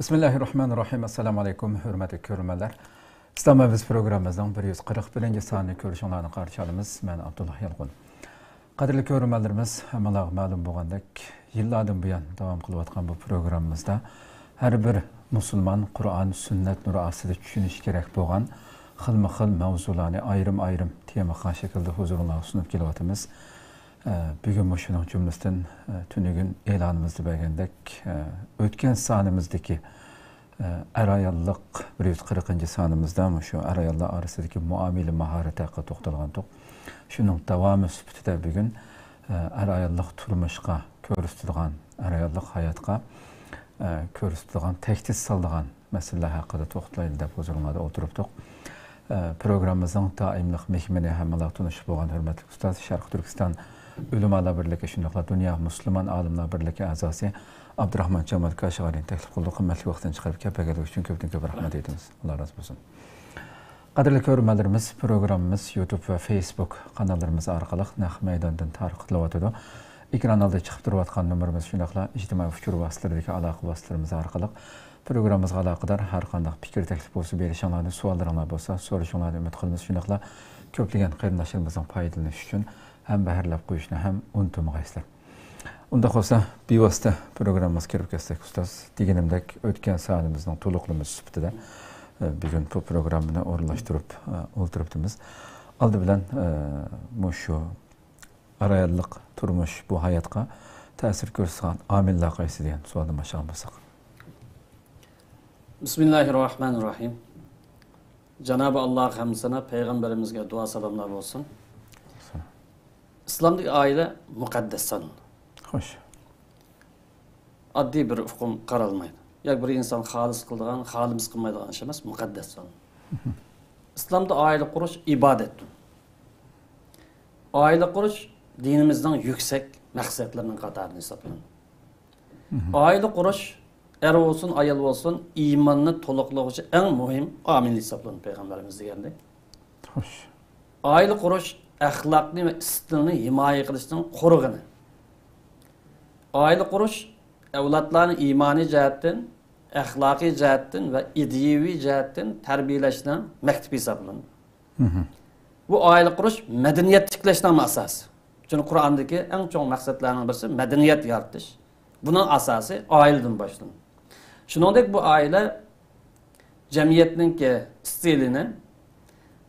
Bismillahirrahmanirrahim. Assalamu alaikum, hürmetli körürmeler. İslam Biz programımızdan 141. saniyyə görüşünlerini karşı alımız. Ben Abdullah Yalğun. Qadirli körürmelerimiz, hemelag malum boğandak, yıllardan bu yan devam kılıvatkan bu programımızda her bir Müslüman, Kur'an, sünnet nuru asıda düşünüş gerek boğan, xilma-xil mavzularni ayrım-ayrım temaga şekilde huzuruna sunup kelyapmiz. Bugün şunun cümlesinden tünügün e'lonimizda bergandek o'tgan sonimizdagi arayalliq 140 sonimizda shu arayallar orasidagi muomala mahorati haqida to'xtalgandik. Shuning davomi sifatida bugun arayalliq turmushga ko'rsatilgan, arayalliq hayotga ko'rsatilgan, tehdit soladigan masalalar haqida to'xtalaylik deb huzurlarda o'tiribdik. Programımızın daimlik mehmini hamalar tunuşup olan hürmetli Ustaz Şarkı Türkistan Ulemalar Birliği şundaqla Dünya Müslüman Alimlar Birliği azası Abdurrahman Cemal Kaşıgari'nin teklif qildiği qimmatli vaqtdan chiqarib kelganligi uchun ko'p rahmat aytamiz. Allah razı olsun. Qadrli ko'ruvchilarimiz, programımız YouTube ve Facebook kanallarımız orqali naq maydondan tarqatilyotdi. Ekran oldida chiqib turayotgan nomerimiz shundaqla ijtimoiy fikr vositalaridagi aloqa vositalarimiz orqali programımızga aloqador har qanday fikr taklif bo'lsa berishingizni, savollaringiz bo'lsa so'rashingizni umid qilamiz. Shundaqla ko'plagan qarindoshlarimizdan foydalanish uchun ham bahrlab qo'yishni ham unutmaysizlar. Unda qolsa bevosita programmamizga kirib ketsak, ustoz, deganimdek o'tgan soatimizning to'liqligi sifatida bugun bu programmani o'rinlashtirib o'tiribmiz. Oldi bilan shu arayalliq turmush bu hayotga ta'sir ko'rsatgan omillar qaysi degan savolni mashg'ul bo'lsak. Bismillahirrahmanirrahim. Cenab-ı Allah hamdına peygamberimizge dua selamlar olsun. İslam'daki aile mukaddes sanın. Hoş. Addi bir hukum qaralmaydı. Ya bir insan halis kıldığın, halimiz kılmaydığı iş emas, mukaddes sanın. İslam'da aile kuruş ibadettir. Aile kuruş dinimizden yüksek maksatlarının katarını hesaplanır. Aile kuruş er olsun, ayal olsun, imanını toluqluğucu en mühim amil hesaplanır Peygamberimiz degende. Hoş. Aile kuruş, ahlakını ve istilini himaye kılışının kurugunu. Aile kuruş, evlatlarını imani cihetten, ahlaki cihetten ve ideyevi cihetten terbiyeleştiğine mektup hesaplanır. Bu aile kuruş, medeniyet tikleştiğine asası. Çünkü Kur'an'daki en çok maksatlarının birisi medeniyet yaratış. Bunun asası aileden başlanır. Şununla bu aile cemiyetinki stilini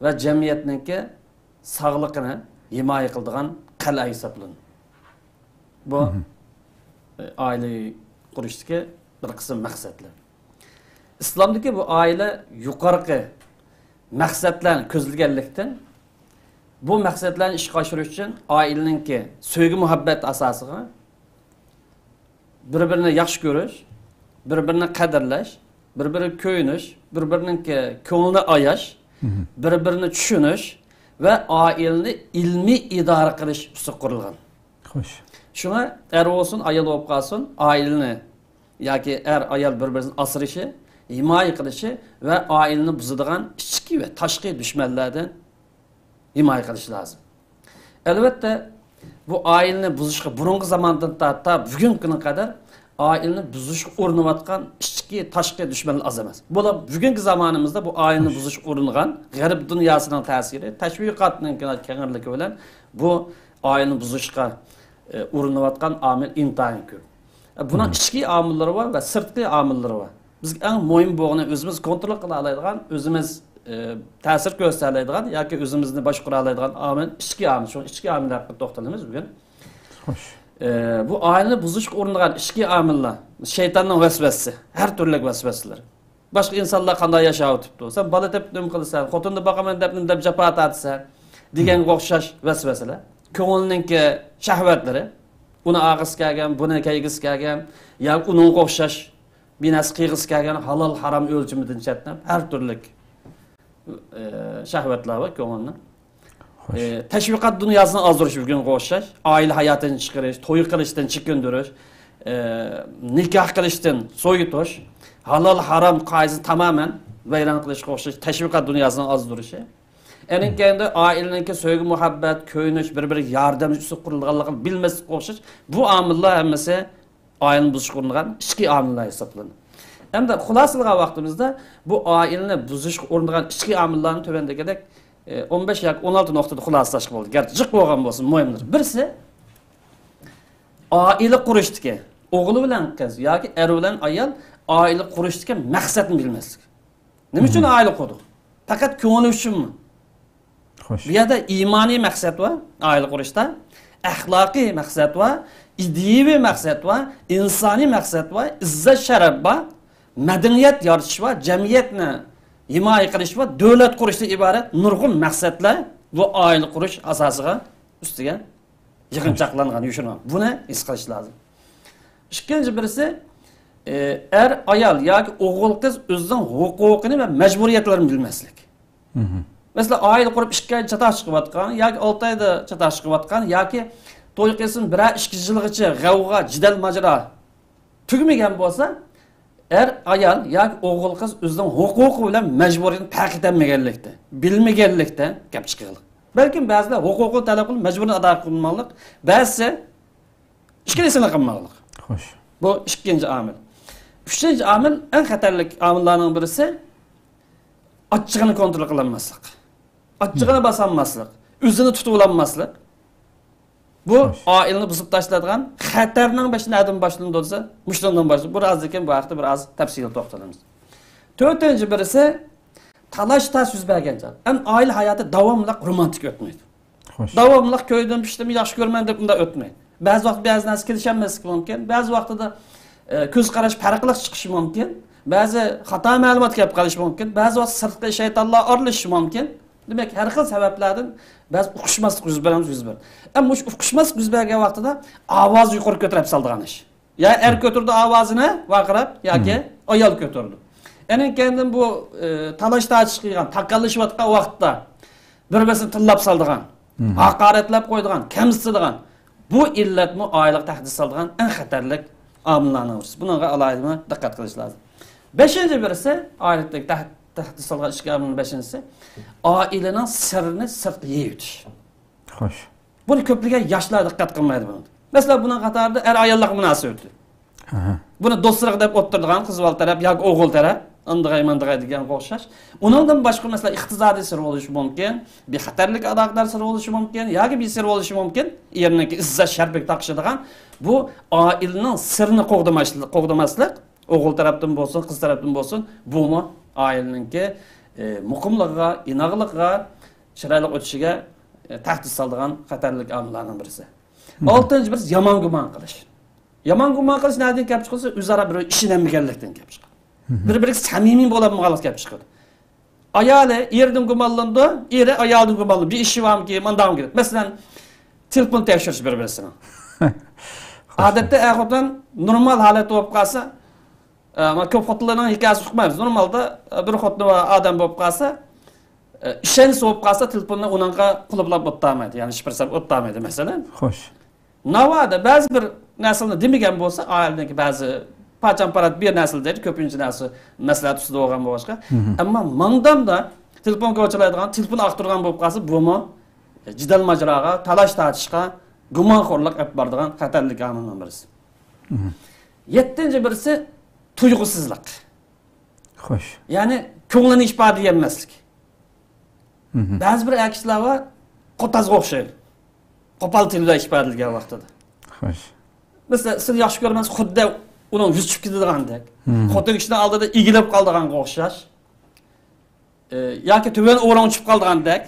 ve cemiyetinki sağlıkını himaye kıldığın kala hesaplanır. Bu aile kuruştaki bir kısım maksatlar. İslam'daki bu aile yukarı maksatlarını közlügenlikten bu maksatlarını iş kaşırış için aileninki sevgi muhabbet asasına birbirine yaxshi ko'rish, birbirini qadrlash, birbirini ko'yinish, birbirinin ko'nglini ayash, birbirini tushunish ve aileni ilmi idora qilish usul qurilgan. Xo'sh. Shunga er olsun, ayol bo'lib qolsin, aileni yoki er ayol bir-birini asrishi, himoya qilishi ve aileni buzadigan ichki ve tashqi dushmanlardan himoya qilish lozim. Albatta bu aileni buzuşqa burungi zamandan ta bugün güne kadar aileni buzuşqa urinayotgan ichki tashqi dushmanlar az emas. Bular bugungi zamonimizda bu aileni buzuşqa uringan g'arb dunyosining ta'siri, tashviqotning kengligi bilan bu aileni buzuşqa urinayotgan amil intayin ko'p. Bunun ichki amilleri var ve sirtqi amilleri var. Biz en muhim bo'lgani o'zimiz kontrol qila oladigan, o'zimiz ta'sir ko'rsatadigan yoki o'zimizni boshqara oladigan amil ichki amil. Shu ichki amillar haqida to'xtalamiz bugun. Xo'sh. Bu aileni buzishga uringan ichki amillar, shaytonning vasvasasi, har turli vasvasalar. Boshqa insonlar qanday yashab o'tibdi? Sen bola deb nima qilsan, xotinni boqaman deb jafo tortsan, deganga o'xshash vasvasalar. Ko'ngilninki shahvatlari, uni og'iz kelgan, buni kayg'is kelgan, yoki uning o'xshash binasi qiyg'is kelgan halol harom o'lchimidan chetdan har turli şahvetler var ko'ngilni. Tashviqot dunyosini ozdirish bugun o'xshash, oila hayotini chiqarish, to'y qilishdan chekindirish, nikoh qilishdan so'yitish, halol harom qoidasini tamoman vayron qilishga o'xshash tashviqot dunyosini ozdirishi. Enin kendi aileniki sevgi, muhabbet, ko'yinish, bir-biriga yordam usul qurilganligini bilmaslik o'xshash bu omillar hammasi ailening buzishga uringan ichki omillar hisoblanadi. Endi xulosaga vaqtimizda bu oilani buzishga uringan ichki omillarni tövendegidek 15 yoki 16 nuqtada xulosalashga bo'ldi. Garchi jiq bo'lgan bo'lsin, muhimdir. Birisi oila qurishdagi o'g'li bilan qiz yoki er bilan ayol oila qurishdagi maqsadni bilmaslik. Nima uchun oila qurdi? Faqat ko'ngli uchunmi? Xo'sh. Bu yerda iymoniy maqsad va oila qurishda, axloqiy maqsad va ideaviy maqsad va insoniy maqsad va izzat sharaf va madaniyat yaratish va jamiyatni himoya qilish va davlat qurishdan iborat nurg'un maqsadlar bu oila qurish asosiga ustiga yig'inchoqlangan yushirilgan. Buni his qilish lozim. Ikkinchi birisi er ayol yoki o'g'il qiz o'zining huquqini va majburiyatlarini bilmaslik. Mesela oila qurib 2 oy chatoq chiqayotgan yoki 6 oyda chatoq chiqayotgan yoki to'y qilsin 1-2 yilgacha g'avg'a, jidal majra tugmagan bo'lsa, er ayol yoki o'g'il qiz o'zining huquqi bilan majburiyatini farq etmaganlikda, bilmaganlikda gap chiqadi. Balkim ba'zilar huquqni talab qilib majburan ado qilmoqlik, ba'zisi ishkilisini qilmoqlik. Xo'sh. Bu ikkinchi omil. Uchinchi omil, eng xatarlik omillarning birisi achchig'ini kontrol qilolmaslik. Achchig'ini bosolmaslik, o'zini tutib olmaslik. Bu oilani buzib tashladigan xatarning boshidan boshlanib bo'lsa, mushtondan boshlanib, birozdan bu haqda biroz tafsilot to'xtalamiz. To'rtinchi birisi talash-tash yuz berganda, ham oila hayoti davomli romantik o'tmaydi. Xo'sh. Davomli ko'ydim, pishdimi, yaxshi ko'rman deb unda o'tmaydi. Ba'zi vaqt ba'zi narsa kelishamaslik mumkin, ba'zi vaqtida ko'z qarash farqli chiqishi mumkin, ba'zi xato ma'lumot kelib qolishi mumkin, ba'zi vaqt sirtqi shaytonlar aralashishi mumkin. Demak, har xil sabablardan ba'zi uqishmaslik yuz beradi. Ammo shu uqishmaslik yuz bergan vaqtida ovoz yuqori ko'tarib saldigan ish. Ya er ko'tardi ovozini vaqirab yoki ayol ko'tardi. Endi kendim bu talash-tash qilgan, taqallashayotgan vaqtda bir-birini tillab saldigan, haqoratlab qo'ydigan, kamsitadigan bu illatni oilaga tahdid soladigan eng xatarlik omillarning birisi. Bunga alohida diqqat qilish lozim. 5-birisi oiladagi tahdid solgan ishga omilning 5-si oilaning sirrini sirtga yeyitish. Xo'sh. Buni ko'pligan yoshlar diqqat qilmaydi buni. Masalan, buning qatorida er ayollar munosabati. Buni do'stlik deb o'ttirgan qiz taraf yoki o'g'il taraf andig'ay degan o'xshash. Uningdan boshqa masalan iqtisodiy sir bo'lishi mumkin, bexatarlik aloqador sir bo'lishi mumkin, yoki bir sir bo'lishi mumkin. Erniki izzat sharplik taqishadigan bu oilaning sirni qo'g'damaslik, o'g'il tarafdan bo'lsin, qiz tarafdan bo'lsin, buni oilaningki muqimligiga, inoqligiga, chiroyli o'tishiga tahdid soladigan xatarlik omillarning birisi. 6-birisi yomon gumon qilish. Yomon gumon qilish nima kelib chiqsa, o'zaro bir ishonmaganlikdan kelib chiqadi. Bir-biriga samimiy bo'lmaganlik kelib chiqadi. Ayoli erdan gumonlandi, eri ayoldan gumonlandi. Bir ishi bormi, mandam kerak. Masalan, telefon tekshirish bir-birisini. Odatda xotin normal holatda bo'lib qolsa, ko'p xotinlarning hikoyasi chiqmaydi. Normalda bir xotin va odam bo'lib qolsa, ishonch bo'lib qolsa, telefonni uningga qulblab o'tmaydi. Ya'ni hech bir sabab o'tmaydi masalan. Xo'sh. Navada ba'zi bir naslni demagan bo'lsa, oiladagi ba'zi parchan-parat bir nasl deydi, ko'pincha nasl maslahat ustida bo'lgan boshqa. Ammo mandamda telefonga o'chilaydigan, telefon aqtirgan bo'lib qolsa, bu jidal majroga, talash-tashishga, gumonxo'rlik olib boradigan xatarlik omilning birisi. 7-birisi tuyg'usizlik. Xo'sh. Ya'ni ko'nglini ifodalamaslik. Ba'zi bir akishlar va qotazga o'xshaydi. Qo'pol tilda ifodalagan vaqtida. Xo'sh. Mesela siz yaxshi ko'rmansiz, xuddi uni yuz chiqib ketadigandek. Xotin kishining oldida egilib qoldiganga o'xshash. Yoki tuban o'ran chiqib qoldigandek.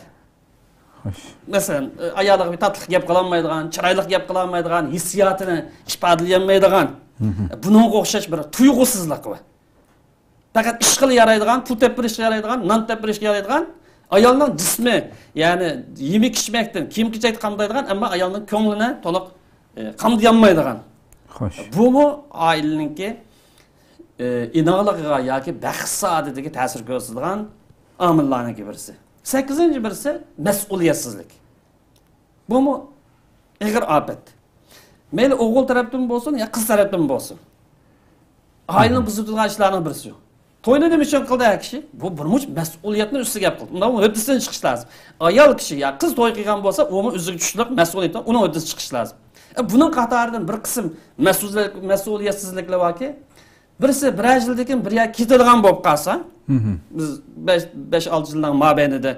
Xo'sh. Masalan, ayoliga bir tatliq gap qila olmaydigan, chiroyli gap qila olmaydigan, hissiyotini ifodalay olmaydigan. Bunga o'xshash bir tuyg'usizlik bor. Faqat ish qilib yaraydigan, pul tepirishga yaraydigan, non tepirishga yaraydigan ayolning jismi, ya'ni yemek ichmakdan, kiyim-kechak qamdaydigan, ammo ayolning ko'nglini to'liq qamdayolmaydigan. Xo'sh. Bu oilaningki inoqligiga yoki baxt saodatiga ta'sir ko'rsatadigan omillarning birisi. 8-birisi mas'uliyatsizlik. Bu ig'ir ofat. Mayli o'g'il tarafdan bo'lsin, yo qiz tarafdan bo'lsin. Oilani buzadigan ishlarning birisi yo'q. To'yni nima uchun qildi kishi? Bu birmuncha mas'uliyatni ustiga gap qildi. Undan o'rtasidan chiqish lozim. Ayol kishi yo qiz to'y qilgan bo'lsa, uni o'ziga tushliq mas'uliyatdan uni o'rtasiga chiqish lozim. Buning qatoridan bir qism mas'uliyatsizliklar borki, birisi bir yildan keyin bir yer ketadigan bo'lib qolsa, biz 5-6 yildan mobaynida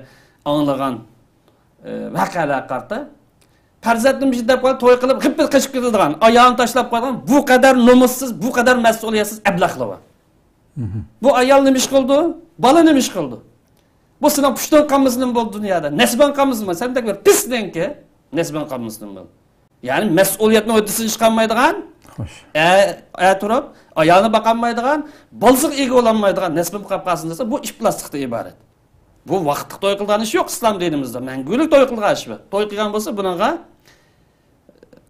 anglagan voqealar qarta farzandimiz deb qo'yib to'y qilib qip qishib ketadigan, oyog'ini tashlab qo'ygan, bu qadar nomussiz, bu qadar mas'uliyatsiz ablaqlava. Bu ayol nima ish qildi? Bola nima ish qildi? Bu sizning pushton qamizning bo'ldi dunyoda. Nasban qamizmi? Sendek bir pisdenki nasban qamizning bo'ldi. Ya'ni mas'uliyatni o'tasiz chiqolmaydigan, xo'sh. Turib, ayolni boqolmaydigan, bolsiq ega ololmaydigan nasban qapqasin desa, bu ish plastikdan iborat. Bu vaqtli to'y qilgan ish yo'q islom dinimizda. Mangulik to'y qilgan ish bu. To'y qilgan bo'lsa, buningga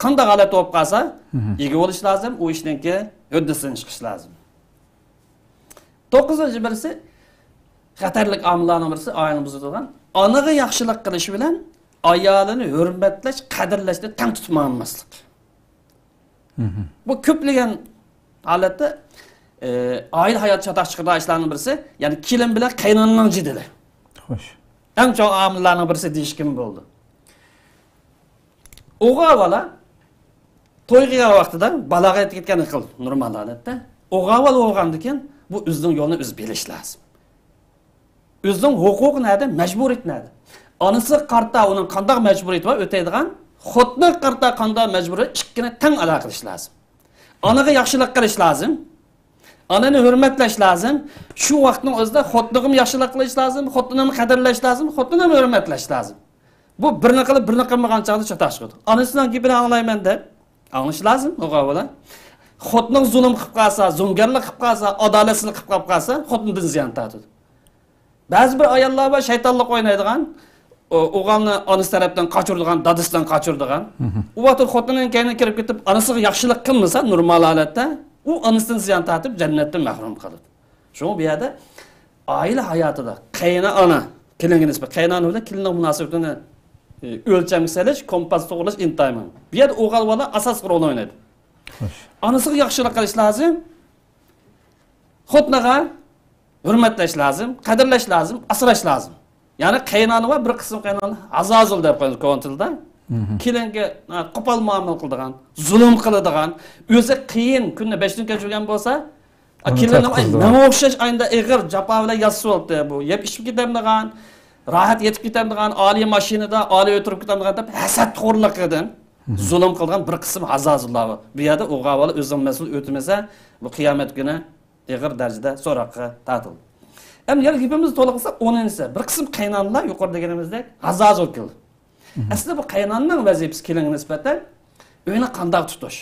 qanday g'alati bo'lib qolsa, ega bo'lish lozim, u ishninki o'ddasini chiqish lozim. 9-birisi xatarlik omillarning birisi oyini buzadigan, onaga yaxshilik qilish bilan ayolini hurmatlash, qadrlashni tang tutmamaslik. Bu ko'plagan holatda oila hayot chatoq chiqargan ishlarning birisi, ya'ni kelin bilan qaynonning jidili. Xo'sh. Eng chong omillarning birisi deyishkim bo'ldi. O'g'il bola to'y qilgan vaqtida balog'at yetgan xil normal holatda, o'g'il bola bo'lgandan keyin bu o'zining yo'lini o'zi bilish lozim. O'zining huquqi nada, majburiyati nada. Onasi qarta uning qanday majburiyati bor o'taydigan, xotni qarta qanday majburiyat ikkini teng alo qilish lozim. Onaga yaxshilik qilish lozim. Onani hurmatlash lozim. Shu vaqtning o'zida xotnig'im yaxshilik qilish lozim, xotnini qadrlash lozim, xotnini hurmatlash lozim. Bu birini qilib, birini qilmagan chog'da chatoq chiqadi. Onasining gapini anglayman deb anglish lozim, o'g'il bola. Xotning zulm qilib qolsa, zo'mgarlik qilib qolsa, adolatsizlik qilib qolsa, xotnidan ziyon tortadi. Ba'zi bir ayollar bor shaytonlik o'ynaydigan, o'g'ilni onasi tarafdan qochirdigan, dadasidan qochirdigan. U vaqt xotinining kayniga kirib ketib, onasiga yaxshilik qilmasa, normal holatda u onasidan ziyon tortib, jannatdan mahrum qoladi. Shu bu yerda oila hayotida qayna ona, kelinga nisbatan qaynona bilan kelinning munosabatini o'lcham solish, kompas to'g'rilash intayin. Bu yerda o'g'il bola asosiy rol o'ynaydi. Onasiga yaxshilik qilish lozim. Xotnaga hurmatlash lozim, qadrlash lozim, asrash lozim. Ya'ni qaynona va bir qism qaynona azozil deb qo'yildi kontilda. Kelinga qo'pol muomala qiladigan, zulm qiladigan, o'zi qiyin kunni 5 kun kechirgan bo'lsa, kelinning nima o'xshash ayda ig'ir jafo bilan yassoldi bu. Yeb ishib ketadigan, rahat yetib ketadigan, oliy mashinada, oliy o'tirib ketadigan deb hasadxo'rlik qilgan, zulm qilgan bir qism azozillar. Bu yerda o'g'il bola o'zining mas'ul o'tmasa, bu qiyomat kuni ig'ir darajada so'roqqa tortildi. Hem yer gapimizni to'liq qilsak, 10-si bir qism qaynonlar yuqorida deganimizdek azozil qildi. Aslida bu qaynonning vazifasi kelinga nisbatan uyni qanday tutish.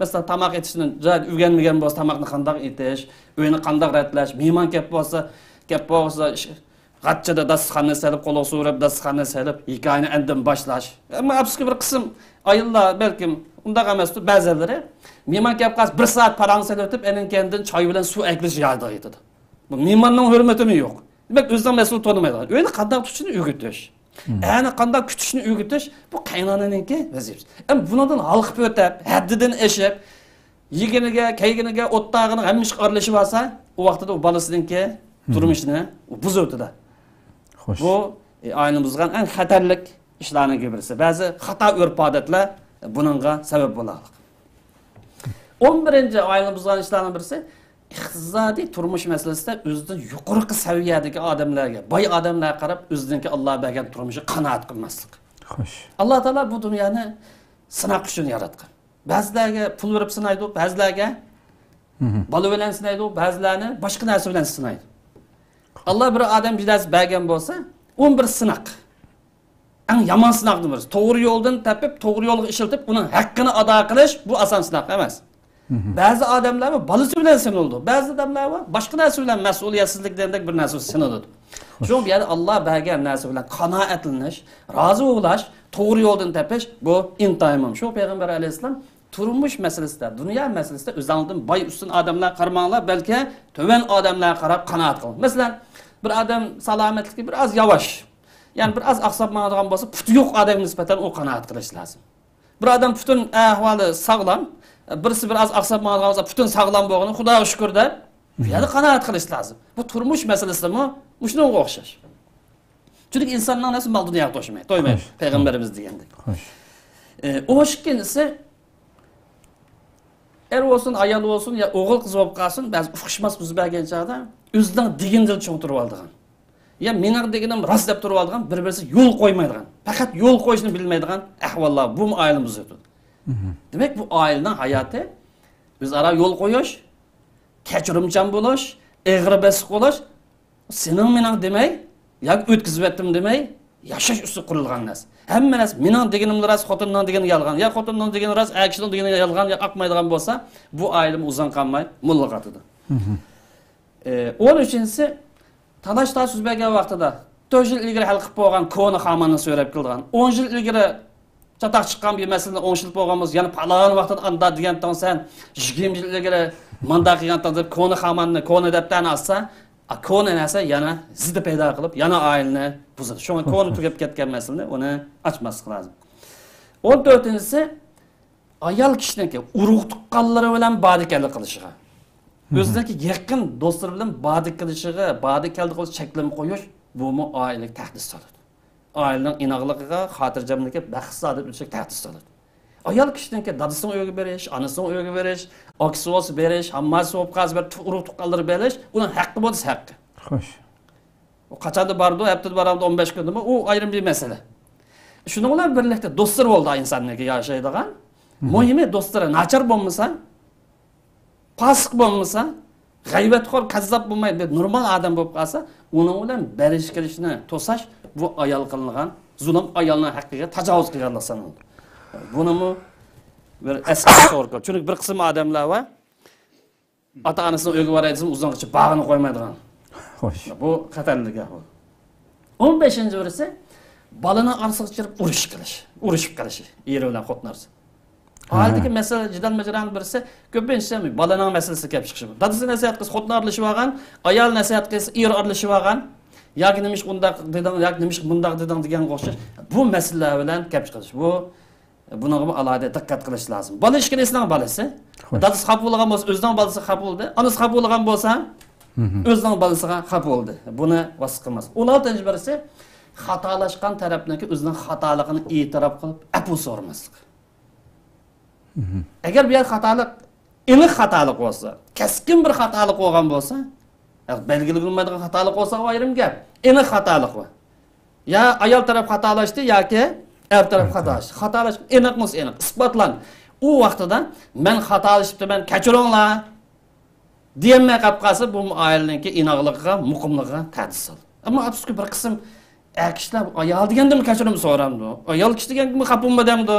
Masalan, tamoq etishni o'rganmagan bo'lsa, tamoqni qanday etish, uyni qanday ratlash, mehmon kelib bo'lsa, g'atchada dasturxonni solib, qo'l so'rab, dasturxonni solib, hikoyani andan boshlash. Ammo afsuski bir qism ayollar balkim undaq emasdi, ba'zilari mehmon kelib qolsa 1 soat parangizni o'tib, enin kendidan choy bilan suv aytilish yardım etadi. Bu mehmonning hurmatimi yo'q. Demak, o'zidan mas'ul to'lamaydi. Uyni qanday tutishni o'rgatish. Ana qanday kutishni o'rgatish bu qaynonaninki vazifasi. Ham bundan halqib o'tib, haddidan eshib, yiginiga, kayginiga, o'ttag'ini hamma chiqarilishi bo'lsa, u vaqtida u bolasiningki turmushni buzib o'tadi. Xo'sh. Bu ayni buzgan eng xatarlik ishlarning birisi. Ba'zi xato urf-odatlar buningga sabab bo'ladi. 11-ayni buzgan ishlarning birisi iqtisodiy turmush masalasida o'zidan yuqori saviyadagi odamlarga, boy odamlarga qarab o'zininki Alloh bergan turmushni qanoat qilmaslik. Xo'sh. Alloh taolo bu dunyoni sinaq uchun yaratgan. Ba'zilarga pul berib sinaydi, ba'zilarga bola bilan sinaydi, ba'zilarni boshqa narsa bilan sinaydi. Alloh bir odam bidasi bergan bo'lsa, 11 sinaq. Eng yomon sinaqdir birisi. To'g'ri yo'ldan topib, to'g'ri yo'lga ishlatib, uning haqqini ado qilish bu oson sinaq emas. Ba'zi odamlar bolasi bilan sinildi. Ba'zi odamlar boshqa narsa bilan mas'uliyatsizlik degandak bir narsa sinildi. Shu bu yerda Alloh bergan narsa bilan qanoatlanish, rozi bo'lish, to'g'ri yo'ldan topish bu intayin. Shu payg'ambar alayhisalom turmush masalasida, dunyo masalasida o'zingizdan boy ustun odamlar qarmanglar, balki to'van odamlar qarab qanoat qiling. Masalan, bir odam salomatligi biroz yavash, ya'ni biroz aqsabmaydigan bo'lsa, puti yo'q odamga nisbatan u qanoat qilish lozim. Bir odam butun ahvoli sog'lom, birisi biraz aqsabmaydigan bo'lsa, butun sog'lom bo'lgani Xudoga shukr deb, bu yerda qanoat qilish lozim. Bu turmush masalasimi? Shunga o'xshash. Chunki insonning nafsi mal dunyoga to'ymaydi, payg'ambarimiz degandek. Xo'sh. O'shkinisi er olsun, ayol olsun, ya o'g'il qiz bo'lib qolsin, ba'zi uqishmas buzib bergan chog'da o'zidan degindan cho'ntirib oldigan. Ya mening deganim rost deb turib oldigan, bir-birisiga yo'l qo'ymaydigan, faqat yo'l qo'yishni bilmaydigan ahvollar bu oilamiz o'tdi. Demak, bu oilaning hayoti o'zaro yo'l qo'yish, kechirimchan bo'lish, egri besiq bo'lish, sening mening demay, yoki o'tkazib etdim demay, yashash usti qurilgan narsa. Hamma narsa mening deganim rost, xotinning degani yolg'on, ya xotinning degani rost, akishning degani yolg'on, ya aqmaydigan bo'lsa, bu oilam uzun qolmay mullaqatidi. 13-si talash tasuz bergan vaqtida 4 yil ilgari hal qilib bo'lgan koni xamanni so'rab kelgan. 10 yil ilgari çataq chiqqan bir masalani 10 yil bo'lganmiz, yana palon vaqtda anda degandan sen 20 yil ilgari manda qilgandan deb koni xamanni koni debdan olsa, koni narsa yana zidda paydo qilib, yana oilani buzadi. Shunga koni tugab ketgan masalani uni ochmaslik lozim. 14-si ayol kishiniki urug' tuqqanlari bilan badikallik qilishiga. O'zidagi yaqin do'stlar bilan badikallishiga, badikallik qilish cheklami qo'yish bu mu oilaga tahdid soladi. Ailenin inaqlıqıga, xatircamlıqqa, baxt saadət ölçək təhdid salır. Ayol kishiniki dadısının öygü beriş, anasının öygü beriş, aksuosu beriş, hammasi olub qazı bir urug' tuqqanları beriş, onun haqqı bo'lsa haqqı. Xo'sh. O qachanda bardı, haftada bardı 15 kundami, u ayrım bir mesele. Şunun bilan birlikda do'stlar bo'ldi insonlarga yashaydigan. Muhimi do'stlari nachar bo'lmasa, pasiq bo'lmasa, g'aybatxo'r, kazzab bo'lmaydi, normal odam bo'lib qolsa, uning bilan berish kelishni to'sash bu ayol qilingan zulm, ayolning haqqiga tajovuz qilganlik sanaladi. Buni bir eski so'rqo. Chunki bir qism odamlar va ota-onasining uyiga boraydi, uzungacha bag'ini qo'ymaydigan. Xo'sh. Bu xatarli gap. 15-birisi balani arsiq chirib urishib qilish, eri bilan xotinarsa. Haldagi masala jidal majran birisi ko'pincha balaning masalasi kelib chiqishi. Dadasi nasihat qilsa xotin arlashib olgan, ayol nasihat qilsa er arlashib olgan. Yoki nimish undaq deding, yoki nimish bundaq deding degan o'xshash. Bu masalalar bilan kelib chiqish. Bunga alohida diqqat qilish lozim. Bola ishkinasining bolasi, dadasi xafa bo'lgan bo'lsa, o'zining bolasi xafa bo'ldi. Onasi xafa bo'lgan bo'lsa, o'zining bolasiga xafa bo'ldi. Buni vasf qilmas. 16-birisi xatolashgan tarafniki o'zining xatoligini e'tirof qilib, afu so'ramaslik. Agar bu xatolik, aniq xatolik bo'lsa, keskin bir xatolik bo'lgan bo'lsa, belgili bo'lmaydigan xatolik bo'lsa, ayrim gap. Aniq xatolik bor. Ya ayol taraf xatolashdi yoki er taraf xatolashdi. Xatolash aniqmas, aniq isbotlan. U vaqtida men xatolashibdi, men kechiringlar diyemay qolib qolsa, bu oilaniki inoqligiga, muqimligiga ta'sir soladi. Ammo afsuski bir qism kishilar ayol degandimi kechirim so'ramdi. Ayol kishi degandimi xafa bo'lmadimdi.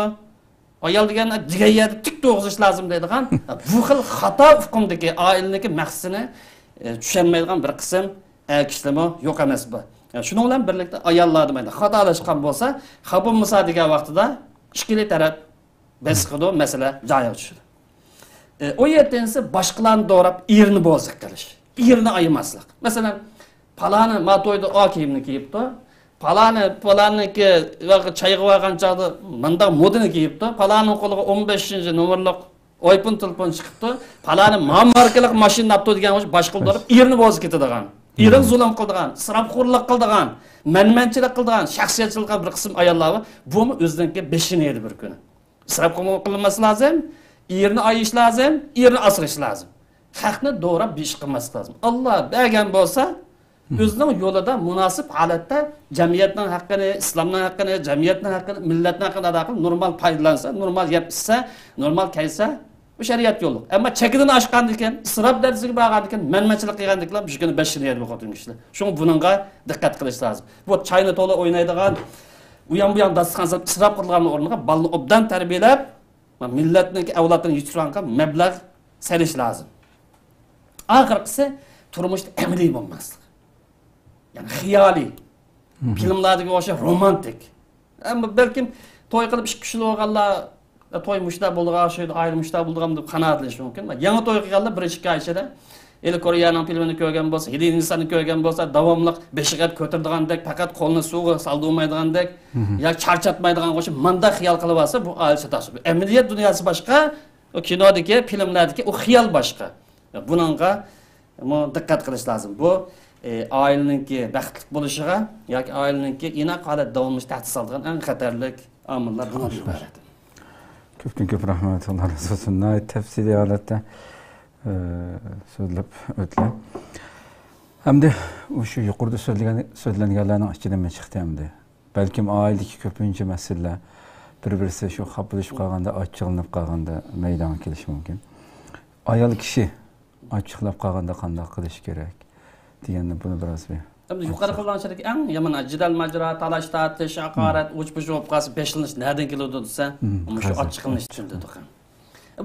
Ayol degan digayada tik to'g'zish lozim deydigan. Bu xil xato hukmdagi oilaniki maqsadini tushunmaydigan bir qism kishilarmi yo'q emas bu. Shuning bilan birlikda ayollar demaydi. Xatolashgan bo'lsa, xafa bo'lmasa degan vaqtida ikkili taraf besiqdi, masala joyiga tushadi. 17-si boshqalarni do'rab erni bo'ziq qilish. Erni aymaslik. Masalan, palani matoyda oq kiyimni kiyibdi. Palaniki çayğı vargan çağda manda modini kiyipti. Palanın qo'liga 15-nomerlik oypun telefon chiqibdi. Palani markalık mashina olib degan boshqa qildirib, erni bo'zi ketadigan. Erin zulm qildigan, isrofxo'rlik qildigan, manmanchilik qildigan, shaxsiyatchilikqa bir qism ayollar bor. Bu o'zininki beshini edi bir kuni. Isrofxo'rlik qilmas lozim, erni ayish lozim, erni asrash lozim. Haqni to'g'ri besh qilmas lozim. Alloh bergan bo'lsa, o'zining yo'lida munosib holatda jamiyatning haqqini, islomning haqqini, jamiyatning haqqini, millatning haqqini ado qilib normal foydalansa, normal gap etsa, normal qaysa, bu shariat yo'li. Ammo chekidan oshgandan keyin, isrof darajasiga borgandan keyin, manmanchilik qilgandan keyin bu kuni 5 yil yerda bo'lgan ishlar. Shunga buningga diqqat qilish lozim. Bu chayni to'la o'ynaydigan, u ham bu ham dasturxon solib isrof qilgan o'rniga balni obdan tarbiyalab, millatning avlodini yetishtirgan mablag' selish lozim. Oxirgisi turmushda amaliy bo'lmaslik. Yani xiyali, filmlardagi o'sha romantik. Ammo balkim to'y qilib 2 kishi bo'lganlar to'y mushta bo'ldigan, o'sha ayrilmushta bo'ldigan deb qanoatlash mumkin. Yangi to'y qilganlar 1-2 oy ichida Eli Koreyaning filmini ko'rgan bo'lsa, Hindistonning ko'rgan bo'lsa, davomli beshiqat ko'tardigandek, faqat qo'lni suvga saldurmaydigandek, yoki charchatmaydigan o'sha manda xiyol qilib olsa, bu oilcha tasvir. Amaliyat dunyosi boshqa, o kinodagi, filmlardagi o xiyol boshqa. Buningga diqqat qilish lozim. Bu aileniki baxtli bo'lishiga yoki aileniki inoq holat davomli ta'sir soladigan eng xatarlik omillar bundan iborat. Köpten köp rahmet Allah razı olsun. Nayet tefsili halatda so'zlab o'tdilar. Hamda o'sha yuqorida so'zlanganlarning ichidan men chiqdi hamda. Balkim oiladagi ko'pincha masalalar bir-birisi shu xaplashib qolganda, ochiqlanib qolganda maydonga kelishi mumkin. Ayol kishi ochiqlab qolganda qanday qilish kerak deganda buni biroz bir. Hamda yuqori qilganchilik eng yomon jidal majra, talash, tortish, haqorat, o'ch-buch bo'lib qolsa, peshlanish nereden keladi desa, shu ochiqlanish uchun dedik.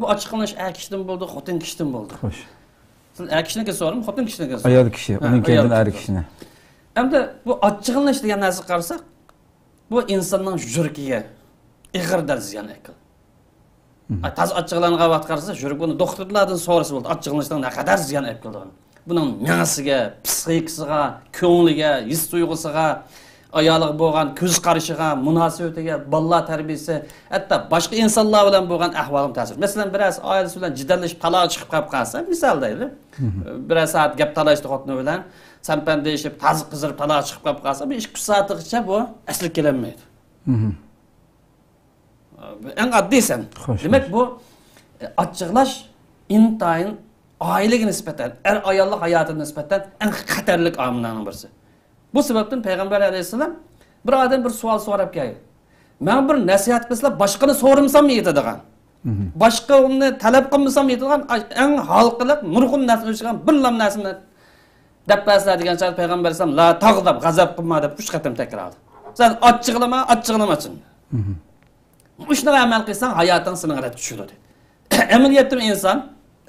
Bu ochiqlanish er kishidan bo'ldi, xotin kishidan bo'ldi. Xo'sh. Siz er kishiniki so'raymi, xotin kishiniki so'raymi? Ayol kishi, uning keyin er kishini. Hamda bu ochiqlanish degan narsa qarasak, bu insonning yuragiga ig'ir darajada ziyon ekan. Taz ochiqlangan vaqt qarasa, yurak buni doktorlardan so'rasa bo'ldi, ochiqlanishdan ne qadar ziyon ekan. Bunun miyasiga, psixikasiga, ko'ngliga, his tuyg'usiga, ayoliga bo'lgan ko'z qarashiga, munosabatiga, bolalar tarbiyasi, hatto boshqa insonlar bilan bo'lgan ahvolim ta'sir. Masalan, biroz oilasi bilan jidallashib taloq chiqib qolsa, misol deydi. Biroz soat gap talashdi xotini bilan, sampan deyishib, tazib qizirib taloq chiqib qolsa, bir 2 soatgacha bu asli kelinmaydi. En addisan. Demek bu ochiqlash intayin aileге nispeten, ayollik hayatına nispeten en xatarlik amillarning birisi. Bu sebepten Peygamber Aleyhisselam bir adam bir sual so'rab keldi. Men bir nasihat qilsam, boshqani so'ramsam yetadigan. Boshqa uni talab qilmasam yetadigan eng xalqiliq nurg'un narsa o'chgan bir lam narsani deb baslaydigan chaq Peygamber Aleyhisselam la tag'dab, g'azab qilma deb 3 qatam takrorladi. Sen ochiqlamasin. Shunday amal qilsang hayoting sinig'ida tushadi. Amaliyotda inson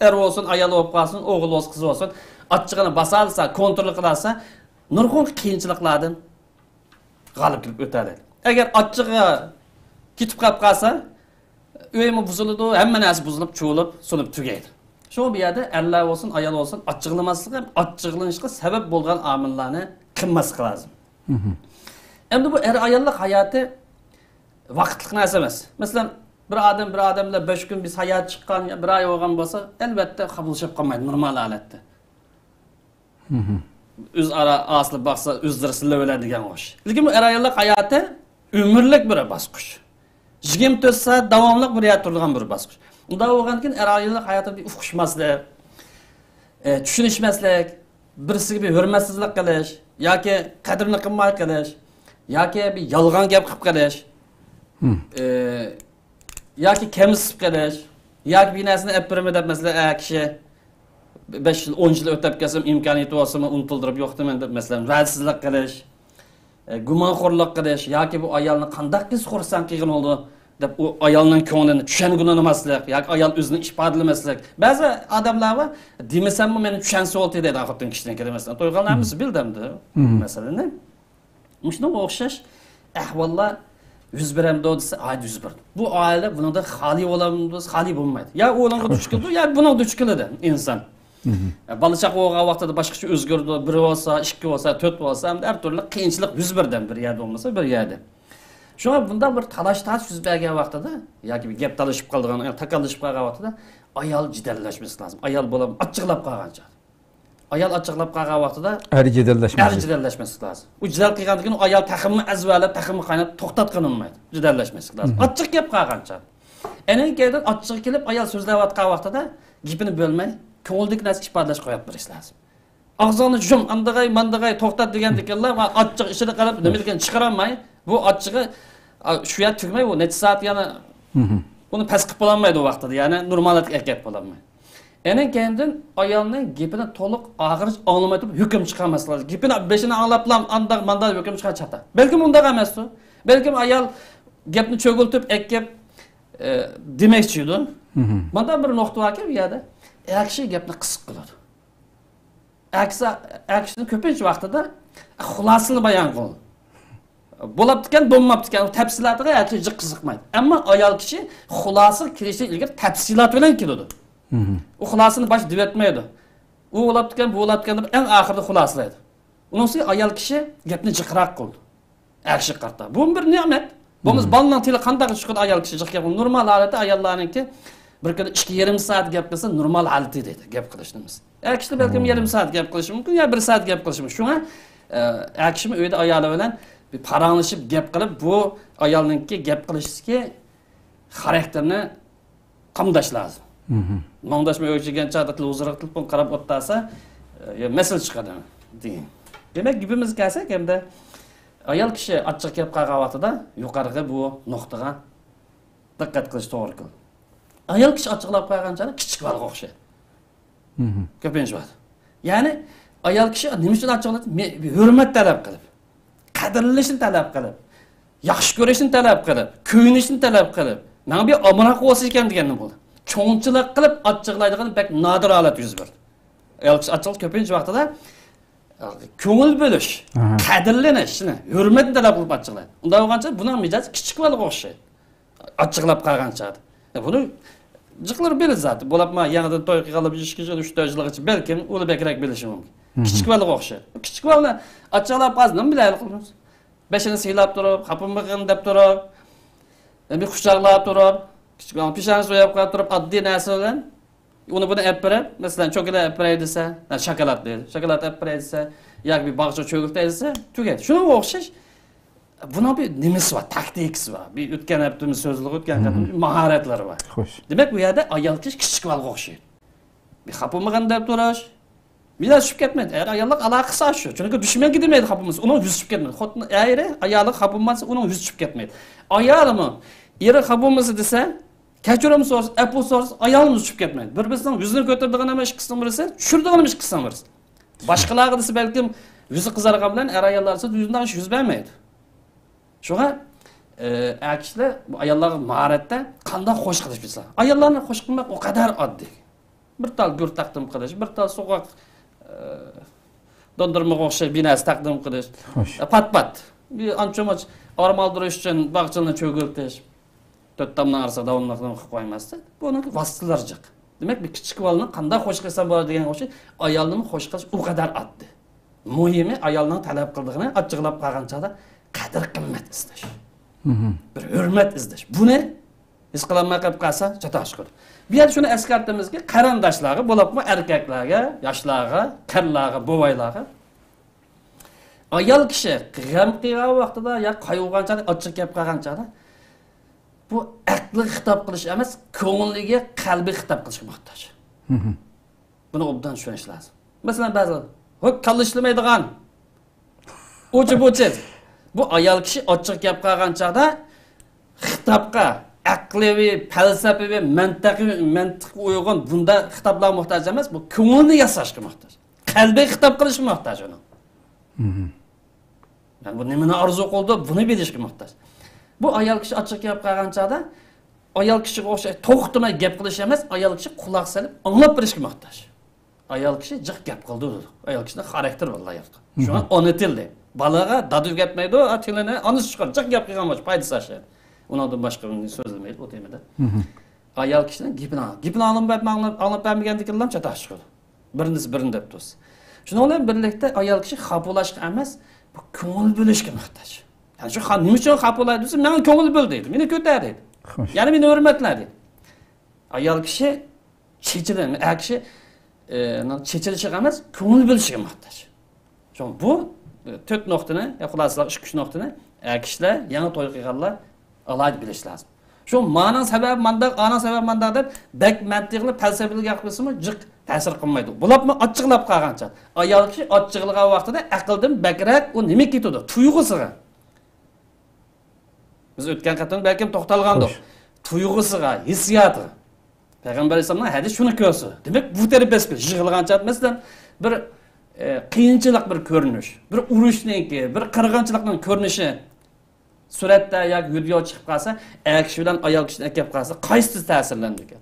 er olsun, ayol bo'lib qolsin, o'g'il olsun, qiz olsun, ochiqini basa olsa, kontrol qila olsa, nurg'un qiyinchiliklardan g'alib kelib o'tadi. Agar ochiqqa ketib qolsa, uyimi buziladi, hamma narsa buzilib, cho'lib, so'nib tugaydi. Shu bu yerda erlar olsun, ayol olsun, ochiqlamaslik ham ochiqlanishga sabab bo'lgan omillarni qilmaslik lozim. Endi bu er ayollik hayoti vaqtlik narsa emas. Masalan, bir odamla 5 kun biz hayat chiqqan, bir oy bo'lgan bo'lsa, albatta qabullashib qolmaydi normal holatda. O'zaro asli baqsa, o'zlari silaveradigan o'sh. Lekin bu er ayollik hayoti umrlik bir bosqich. 24 soat davomli bir hayot turgan bir bosqich. Unda bo'lgandan keyin er ayollik hayotida uqishmaslik, tushunishmaslik, birisiga bir hurmatsizlik qilish yoki qadrini qilmay qilish yoki bir yolg'on gap qilib qilish. Yoki kemisib qilish, yoki bir narsani apirimi deb masalan, kishi 5 yil, 10 yil o'tib kelsam imkoniyati bo'lsa-mi unutildirib yo'qdiman deb masalan, va'dsizlik qilish, gumonxo'rlik qilish yoki bu ayolni qanday qiz xursand qilgan oldi deb u ayolning ko'nglini tushanguni emaslik yoki ayol o'zini ifodalamaslik. Ba'zi odamlar va demasammi meni tushunsa oldi deydi xotin kishidan kelmasdan. To'yganlarimiz bildimdi masalan. Shunga o'xshash ahvollar yüz birimde odası ayda 100 bir. Bu aile bunun da xali olamız, xali bulmaydı. Ya oğlanı duç kıldı, ya buna duç kılıdı insan. Balıçak oğa vaxtada başqaça özgürdü, biri olsa, 2 olsa, 4 olsa, her türlü qiyinchilik 100 birden bir yerde olmasa bir yerde. Şuna bunda bir talaş yüz bergen vaxtada, yoki bir gap talashib qolgan, takalashib qolgan vaxtada ayol jidallashmasi lazım. Ayol bo'lam ochiqlab qolgancha. Ayol ochiqlab qolgan vaqtida jidallashmasi lazım. U jidal qilgandan keyin ayol taximni azvalab, taximni qaynab to'xtatgan olmaydi. Jidallashmasi lazım. Ochiq gap qolgancha. Endi keyin ochiq kelib ayol so'zlayotgan vaqtida gapini bo'lmay, ko'ngildik narsa ifodalash qo'yib berish lazım. Og'zini jum, mandag'ay to'xtat degandikanlar va ochiq ishini qarab nima degan chiqaramay, bu ochiqi shu yer tugmay, bu necha soat yana buni past qilib bo'lmaydi u vaqtida, ya'ni normalatga kelib bo'lmaydi. Enin kendin ayolning gapini to'liq og'ir anlamay turib hukm chiqarmas lazım. Gapini beshini anglablam, manda hukm chiqarchata. Balkim undaq emas u. Balkim ayol gapni cho'g'iltib, ekkib demoqchi edi. Manda bir nuqta borki, bu yerda kishi gapni qisq qiladi. Akishning ko'pincha vaqtida xulosani bayon qiladi. Bo'libdikan, bo'lmabdikan, tafsilotiga kishi jiq qiziqmaydi. Ammo ayol kishi xulosa kirishdan ilgari tafsilot bilan keladi. U xulosani bosh deb etmaydi. U bo'libdikan, bu bo'libdikan deb eng oxirida xulosalaydi. Unisi ayol kishi gapni jiqroq qildi. Akshi qarta. Bu bir ne'mat. Bo'lmasa bolaning tili qanday chiqadi ayol kishi jiq gap. Normal holatda ayollarningki bir kunda 2,5 soat gap qilsa normal holati deydi gap qilishimiz. Akshi balkim 1,5 soat gap qilishi mumkin, yo 1 soat gap qilishi mumkin. Shunga akshimi uyda ayoli bilan bir paranglashib gap qilib, bu ayolningki gap qilishga xarakterini qamdash lozim. Mangdashmay o'chigan chaqda televizorga telefon qarab o'tsa, masal chiqadi degan. Demak, gapimiz kelsak, hamda ayol kishi achchiq kelib qolgan vaqtida yuqoriga bu nuqtaga diqqat qilish to'g'ri keladi. Ayol kishi achchiqlab qolgancha kichik bolaga o'xshaydi. Ko'pincha vaqt. Ya'ni ayol kishi nima uchun achchiqlab? Hurmat talab qilib, qadrlanishni talab qilib, yaxshi ko'rishni talab qilib, ko'yinishni talab qilib, mana bu omroq bo'lsa ekan deganim bo'ldi. Cho'ngchilik qilib achchiqlaydigan bak nodir holat yuz berdi. Ayol kishi achchiq ko'pincha vaqtida ko'ngil bo'lish, qadrlanishni, hurmatni talab qilib achchiqlaydi. Unda bo'lgancha buning mijozi kichik bolaga o'xshaydi. Achchiqlab qolgancha. Buni jiqlar bilir zaten. Bo'lapma yanidan to'y qilib ishga 3 yilgacha balkim o'li bekrak bilishi mumkin. Kichik bolaga o'xshaydi. Kichik bolani achchiqlab qolsa nima bilaylik qilamiz? Beshini siylab turib, xapimig'in deb turib, bir quchoqlab turib, kichik bolani peshani so'yib qo'yib turib, oddiy narsa bilan uni buni olib berib, masalan, chokolad olib beray desa, shokolad deydi. Shokolad olib beray desa, yoki bir bog'cha cho'g'ilta desa, tugadi. Shunga o'xshash buni bir nimasi bor, taktikasi bor. Bir o'tgan haftamız so'zliq o'tgan haftamız mahoratlari bor. Xo'sh. Demak, bu yerda ayol kishi kichik bolaga o'xshaydi. Bir xapimig'in deb turish, Biraz düşüp ketmedi. Eğer ayollik alakası aşıyor. Çünkü düşmeye gidilmeydi kapımız. Onun yüzü düşüp ketmedi. Eğer ayollik kapılmazsa onun yüzü düşüp ketmeydi. Ayolımı, eri kapımızı dese, keçirim sorsa, Apple sorsa, ayolımız düşüp ketmeydi. Birbirisinden yüzünü götürdüğün ama iş kısım birisi, düşürdüğün iş kısım birisi. Başkaları dese belki yüzü kızarıqa bilen, er ayollarsa yüzünden yüz vermeydi. Şuna, erkekler bu ayolların maharette kandan hoş kılış bilse. Ayollarını hoş kılmak o kadar addi. Bir tal gür taqdim qilish, bir tal so'qoq dondurmaga o'xshab binasi taqdim qilish. Pat-pat. Bir ancha-muncha ormaldirish uchun bog'chani cho'g'iltish. To'ttamdan arsa davomli qilib qo'ymasdi. Buni vositalar jiq. Demak, bir kichik bolani qanday xo'sh qilsa bo'ladi degan o'sha ayolni xo'sh qilish u qadar oddiy. Muhimi ayolning talab qildig'ini achchiqlab qolganchada qadr qimmat izlash. Bir hurmat izlash. Buni his qilmay qolib qolsa, chatoshqir. Bir yer shuni eskartimizki, qarindoshlari bo'libmi erkaklarga, yoshlarga, karlarga, bovaylarga ayol kishi g'am qilgan vaqtida yo qayg'urgancha, ochiq gap qilgancha bu aqli xitob qilish emas, ko'ngliga, qalbi xitob qilishga muhtoj. Buni obdan tushunish lozim. Masalan, ba'zi kalla ishlamaydigan o'chi bu ayol kishi ochiq gap qilganchada xitobga aqliy, falsafiy, mantiq uyg'un bunda xitoblar muhtoj emas, bu ko'ngilni yasashga muhtoj. Qalbiy xitob qilishga muhtoj uni. Yani bu nimani orzu qildi, buni bilishga muhtoj. Bu ayol kishi ochiq gap qilganchada ayol kishiga o'xshab to'xtamay gap qilish emas, ayol kishi quloq solib anglab berishga muhtoj. Ayol kishi jiq gap qildi. Ayol kishining xarakteri bor ayolga. Shuna ona tildi. Balaga dadu gapmaydi, atilini anisi chiqar, jiq gap qilgan bo'lsa foydasi ashadi. Ondan başka bir sözülmeydi o temada. Ayol kişinin gipini anlap vermegendikinden çataş çıkıyor. Birini dep dost. Şuna olan birlikte ayol kişi xapılaşık emas, bu köngül bölüşke muhtaç. Yani şu nima uchun xapılaydı desa, men köngül böldeydi, meni ko'tardi. Yani meni hurmatladi. Ayol kishi chechiladi, er kishi chechilishga emas, köngül bölüşke muhtaç. Şu bu 4 nuqtani, xulosalar 3 nuqtani er kishilar yana to'y qilganlar alaydı bilish lazım. Şu ma'nan sabab mandaq, ana sabab mandaq deb bek mantiqli falsafilik gapirsa jiq ta'sir qilmaydi. Bulapmi ochiqlab qolgancha. Ayol kishi ochiqligan vaqtida aqldan bakrak u nima ketadi? Tuyg'usiga. Biz o'tgan qatam balkim to'xtalgandik. Tuyg'usiga, hissiyatiga. Payg'ambar alayhisolamning hadis shuni ko'rsa. Demak, bu tarbiyasi yig'ilgancha masalan bir qiyinchilik bir ko'rinish, bir urushniki, bir qirg'inchilikning ko'rinishi suratda yoki video chiqib qolsa, er kishi bilan ayol kishini kelib qolsa, qaysi ta'sirlandi ekan?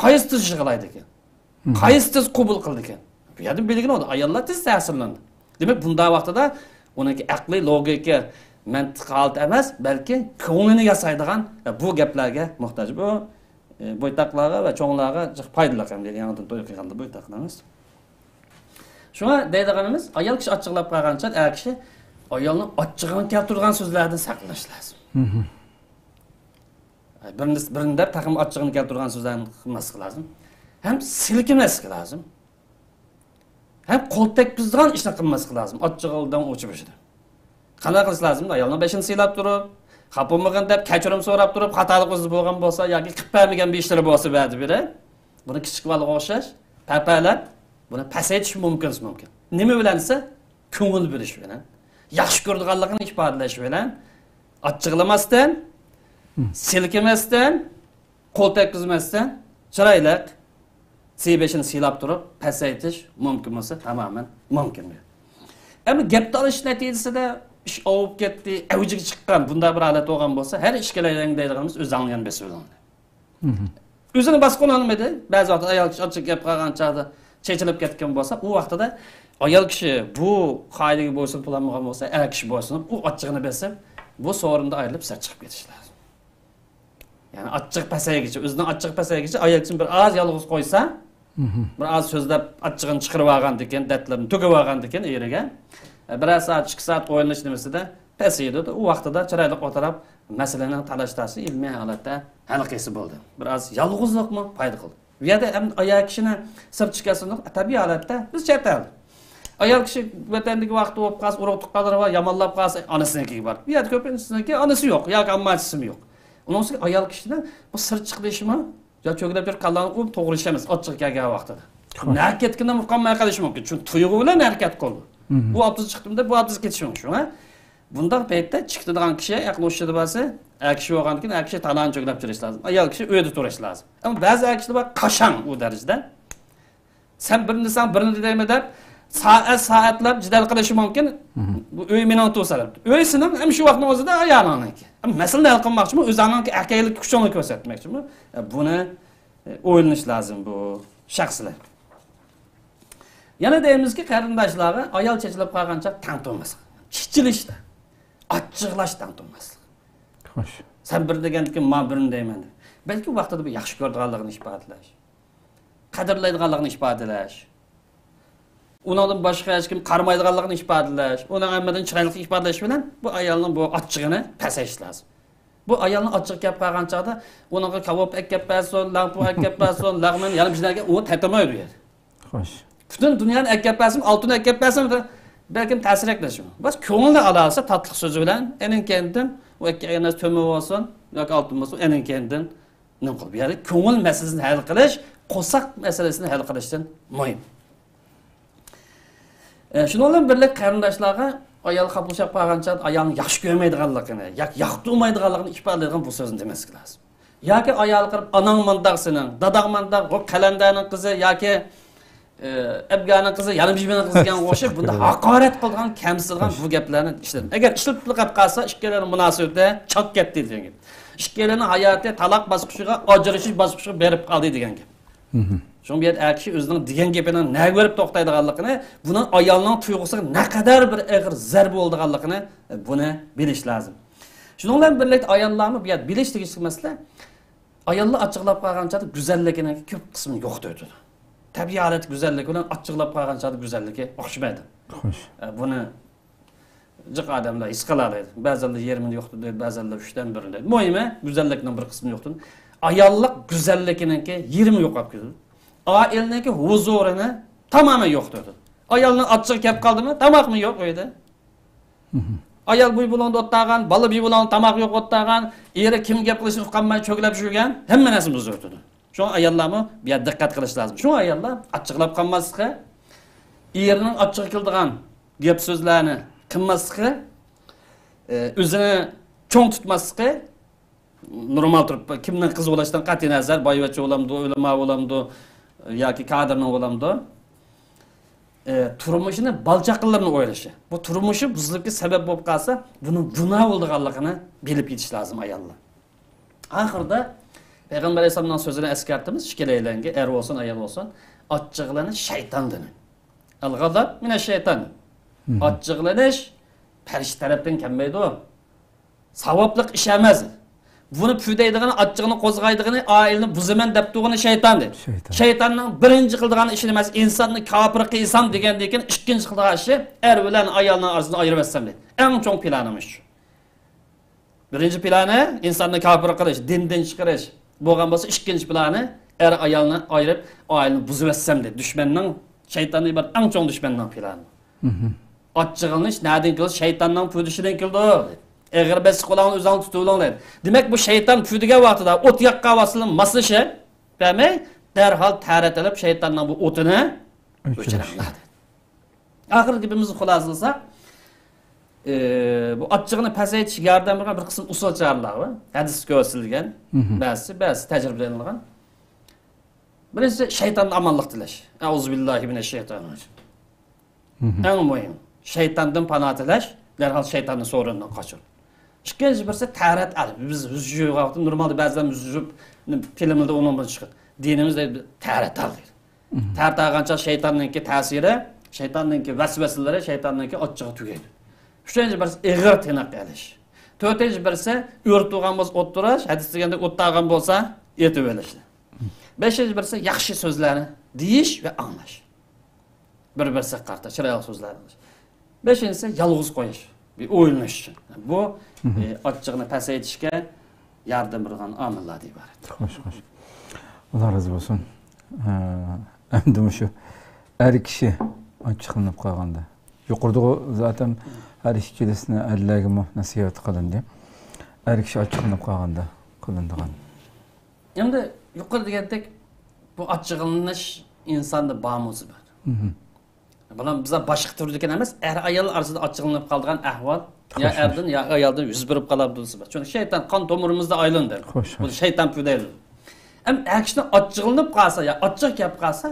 Qaysi yig'laydi ekan? Qaysi qabul qildi ekan? Bu yerda belgilab oldi, ayollar tez ta'sirlandi. Demak, bunday vaqtida uniki aqliy, logika, mantiq holat emas, balki ko'nglini yasaydigan bu gaplarga muhtoj. Bu bo'ytaqlarga va cho'nglarga foydali ham deydi, yangidan to'y qilganda bo'ytaqlarimiz. Shuna deydiganimiz, ayol kishi ochiqlab qolgancha, er kishi ayolni ochiqini keltirgan so'zlardan saqlash lozim. Birinde taqim ochiqini keltirgan so'zlarni qilmaslik lozim. Ham silkimaslik lozim. Ham qo'l tekizgan ishni qilmaslik lozim. Ochiqildan o'chib o'shida. Qanday qilish lozim? Ayolning beshini silab turib, Xafa bo'lmagan deb kechirim so'rab turib, xatolik o'zi bo'lgan bo'lsa yoki qilib bermagan bir ishlar bo'lsa ba'zi biri, buni kichik bolaga o'xshash, papalab buni pasaytish mumkin. Nima bilan desa, ko'ngil bilish bilan, yaxshi ko'rganligini ifodalash bilan, achchiqlamasdan, silkimasdan, qo'l tekkizmasdan, chiroyli sebeshini silab turib, pasaytish mumkin bo'lsa, tamoman mumkin. Ama gap talish natijasida ish ovib ketdi, avjiga chiqqan, bunda bir holat bo'lgan bo'lsa, har ishkalaylang deydiganimiz o'zingni ham beso'zingni. O'zini bas qilolmaydi. Ba'zi vaqt ayol kishi ochiq gap qilgan chog'da chechilib ketgan bo'lsa, u vaqtida ayol kishi bu qoidaga bo'ysunib bo'lmagan bo'lsa, er kishi bo'ysunib, u ochiqni besib, bu so'rinda ayrilib sir chiqib ketish lozim. Ya'ni ochiq pasaygicha, o'zining ochiq pasaygicha ayol kishi bir oz yolg'iz qo'ysa, bir oz so'zlab ochiqni chiqarib olgan ekan, datlarni to'kib olgan ekan eriga. Bir soat, 2 soat o'ynash nimasida pasaydi. U vaqtida chiroyli o'tirib, masalaning talashtasi ilmiy holatda hal qilsa bo'ldi. Biroz yolg'izlikmi foyda qildi. Bu yerda ayol kishini sir chiqasini tabiiy holatda biz chetadi. Ayol kishi vatandagi vaqti bo'lib qolsa, urug' tuqqanlar va yomonlab qolsa, onasinikiga boradi. Bu yerda ko'pincha onasi yo'q yoki ammachisi yo'q. Uning ustiga ayol kishidan bu sir chiqishmi yo cho'g'lab bir qallanib qo'yib to'g'ri ishlamas ochiq kelgan vaqtida. Harakatga muqammay qilish mumkin. Chunki tuyg'u bilan harakat qildi. Bu hafta chiqdimda bu hafta ketish mumkin, ha? Bundaq paytda chiqadigan kishi aql o'shida bo'lsa, kishi bo'lgandan keyin kishi talan cho'glab turish lozim. Ayol kishi uyda turish lozim. Ammo ba'zi kishilar bor qasham u darajada. Sen birini deymi deb soatlab jidal qilishi mumkin. Bu uy minut to'salib. Uysini ham shu vaqtning o'zida ayolniki. Ammo masalani hal qilmoqchimi, o'zining akaylik kuchini ko'rsatmoqchimi? Buni o'ylanish lozim bu shaxslar. Yana deymizki, qarindoshlari ayol chechilib qolgancha tantomas. Chichilishda, achchiqlashdan turmaslik. Xo'sh. Sen bir degandan men birini deyman. Balki vaqtida bir yaxshi ko'rganligini ifodalash, qadrlaydiganligini ifodalash, uning boshqa hech kim qaramaydiganligini ifodalash, uning hammadan chiroyli ifodalash bilan bu ayolning bu achchig'ini pasayish lozim. Bu ayolning achchiq gap qilgan chog'da uningga kavob ekib bersin, lampu ekib bersin, lag'man yana bizlarga u tatamaydi yer. Xo'sh. Butun dunyoni ekib bersin, oltin ekib bersin, belki ta'sir etmesin. Bas ko'ngilni alasa tatlı sözü bilan enin kendin o ekkeğine tömü olsun yoki altın olsun enin kendin ne qilib yani ko'ngil masalasini hal qilish qo'saq masalasini hal qilishdan muhim. Shundan bilan birlik qarindoshlarga ayol qaplashib qolgancha ayolni yaxshi ko'rmaydiganligini yoki yoqtirmaydiganligini ifodalaydigan bu so'zni demaslik lozim. Yoki ayol qilib anang mandaqsinin, dadang mandaq, o qalandaning qizi yoki Ebga'nın kızı, yana birbirine kızgan qo'shib, bunda haqorat qilgan, kamsitgan bu gaplarni ishladim. Agar ishilib qilib qolsa, ikkalarining munosabatida choq ketdi degan gap. Ikkalarining hayoti taloq bosqichiga, ajrashish bosqichiga berib qoldi degan gap. Shunga bu yer kishi o'zining degan gapidan nima ko'rib to'xtaydiganligini, buni ayolning tuyg'usiga naqadar bir og'ir zarba bo'lganligini buni bilish lozim. Shundan bilan birlikda ayollarni bu yer bilish tegishli masala, ayollar ochiqlab qolgancha go'zalligining ko'p qismi yo'q deydi. Tabiiy holat go'zallik bilan ochiqlab qolgancha go'zalligi o'xshamaydi. Xo'sh. Buni jiq odamlar his qiladi. Ba'zanlar 20 yo'q deydi, ba'zanlar 3 dan 1 deydi. Muhimi, go'zallikning bir qismi yo'qdir. Ayollik go'zalliginingki 20 yo'qolib ketadi. Oilaniki huzurini tamoman yo'q deydi. Ayolning ochiq kelib qoldimi? Tamoqmi yo'q uyda? Ayol bu bilan o'tdagan, bola bu bilan tamoq yo'q o'tdagan, eri kim gap qilishini uqolmay cho'glab yurgan, hamma narsani buzib o'tadi. Şu ayollarni bir diqqat qilish lozim. Şu ayollar ochiqlab qolmaslikka, erining ochiq qildigan gap so'zlarni qilmaslikka, o'zini cho'ng tutmaslikka, normal turib kimning qiz bo'lishdan qat'iy nazar, boyvacha bo'lamdi, o'lama bo'lamdi yoki kadrni bo'lamdi, turmushini balchaqlarni o'ylashi. Bu turmushi buzilishga sabab bo'lib qolsa, buni gunoh bo'lganligini bilib yetish lozim ayollar. Oxirida Peygamber Aleyhisselam'dan sözünü eskertimiz, şikeleylenge, er olsun, ayol olsun, açıqlanış şeytandır. El-gazab mineşşeytan. Açıqlanış, periş taraftan kelmeydi o. Savaplık iş emez. Bunu püdeydiğini, açığını kozgaydığı, ailini buzumen deptuğunu şeytandır. Şeytanın birinci kıldığını işini emez, insanın kapırıkı insan degendeyken, ikinci kıldığı işi, er bilen ayalının arasını ayırmazsam deyil. En çok planımış. Birinci planı, insanın kapırıkı kılış, dinden çıkarış. Bo'lgan bo'lsa ikkinchi plani er ayolni ayirib oilani buzib etsam deb dushmanning shaytonning bir eng chong dushmanning plani. Ochig'ini nadan keldi shaytonning pudishidan keldi. Eğer besi kulağını uzan tutulan deydi. Demek bu şeytan püdüge vaxtıda ot yakka vasılın masışı demey derhal tərat edip şeytandan bu otunu öçürürler. Ahir gibimizi xulasılsa bu açığını pasaytish yordamiga bir qism usul çağırlar var. Hadis gösterilgen. Ba'zi tecrübelenilgan. Birinchisi şeytandan amanlık tilash. Euzubillahimineşşeytanirracim. En mühim. Şeytandan panoh tilash, derhal şeytanın sorunundan kaçır. İkinci birisi tərat al. Biz yüzücü vaqtda normalde bazen yüzücü filmde onun bir çıkır. Dinimizde tərat al deyir. Tərat alğanca şeytanınki tasiri, şeytanınki vesveseleri, şeytanınki açığı tügeydi. Üçüncü birisi eğir tenak eliş. Dördüncü birisi örtüğümüz otturaş, hadis degende ottağın bolsa etib elişdi. Beşinci birisi yaxşı sözlerini deyiş ve anlaş. Bir-birisi qarta, chiroyli so'zlarni. Beshinchisi yolg'iz qo'yish, bir o'yinish uchun. Bu ochiqni pasaytishga yordam bergan omillar deb iborat. Xo'sh. Allah razı olsun. Endi şu her kişi ochiqlanib qolganda. Yuqorida zaten her ikkilisini Allah'a nasihat qilindi. Her kişi ochiqlanib qolganda qilinadigan. Endi yuqori degandek bu ochiqlanish insonda bamuzi bor. Bular bizlar boshqa turda emas, er ayol orasida ochiqlanib qolgan ahvol ya erdan ya ayoldan yuz berib qoladi. Chunki shayton qon tomirimizda aylandi. Bu shayton pudaydi. Her kişi ochiqlanib qolsa ya ochiq gap qolsa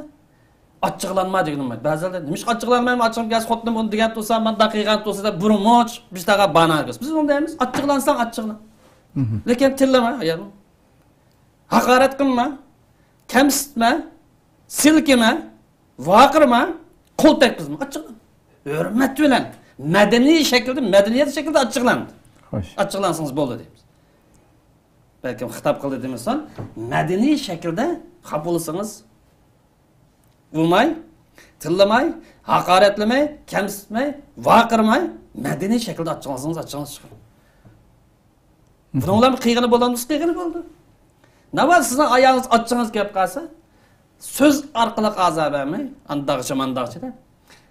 ochiqlanma deganman. Ba'zilar nima ochiqlanmayman, ochiqib gaz xotnim uni degan bo'lsa, men daqiqat bo'lsa da burmoch bizdaga bana qilamiz. Biz unda deymiz, ochiqlansang ochiqlan. Lekin tillama ayol. Haqorat qilma, kamsitma, silkima, vaqirma, qo'l tekizma, ochiqlan. Hurmat bilan, madaniy shaklda, madaniyat shaklda ochiqlan. Xo'sh. Ochiqlansangiz bo'ldi deymiz. Belki xitob qildi demasan, madaniy shaklda qabul qilsangiz bo'lmay, tillamay, haqoratlamay, kamsitmay, vaqirmay, madaniy shaklda ochiqlansangiz ochiqlansiz. Bunlar qiyg'ini bo'lamiz, qiyg'ini bo'ldi. Navbat sizning ayağınız açığınız gap qalsa, söz orqali azab bermay, andaqcha-mandaqcha.